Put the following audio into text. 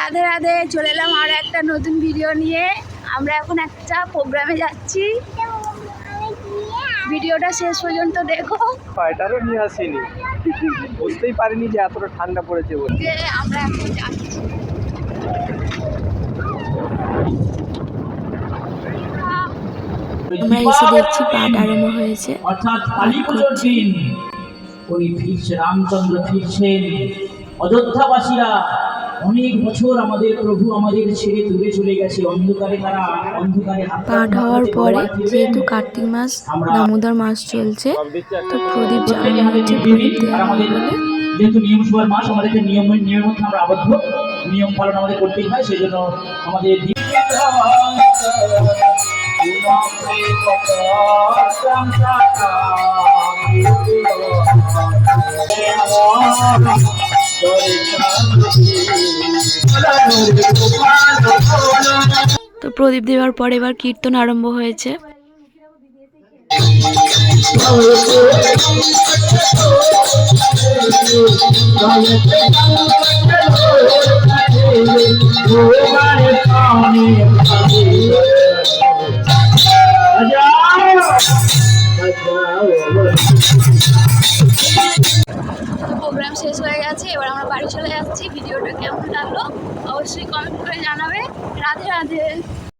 রাধে রাধে, চলে এলাম আর একটা নতুন ভিডিও নিয়ে। আমরা এখন একটা প্রোগ্রামে যাচ্ছি, ভিডিওটা শেষ পর্যন্ত দেখো। সোয়েটারও নিয়ে আসিনি, বুঝতেই পারিনি যে এতটা ঠান্ডা পড়েছে বলে। আমরা এখন যাচ্ছি, আমরা এসে দেখছি পাঠ আরম্ভ হয়েছে। অর্থাৎ কালী পুজোর দিন উনি ফিরছে, রামচন্দ্র ফিরছেন। অযোধ্যাবাসীরা অনেক বছর আমাদের প্রভু আমাদের ছেড়ে দূরে চলে গেছে, অন্ধকারে তারা অন্ধকারে পাঠ হওয়ার পরে যেহেতু কার্তিক মাস দামোদর মাস চলছে, তো প্রদীপ জ্বালানো হচ্ছে, প্রদীপ দেওয়া হবে বলে। যেহেতু নিয়ম সভার মাস, আমাদেরকে নিয়মের মধ্যে আমরা আবদ্ধ, নিয়ম পালন আমাদের করতেই হয়। সেই জন্য আমাদের তো প্রদীপ দেওয়ার পরে এবার কীর্তন আরম্ভ হয়েছে। প্রোগ্রাম শেষ হয়ে গেছে, এবার আমরা বাড়ি চলে যাচ্ছি। ভিডিওটা কেমন লাগলো অবশ্যই কমেন্ট করে জানাবে। রাধে রাধে।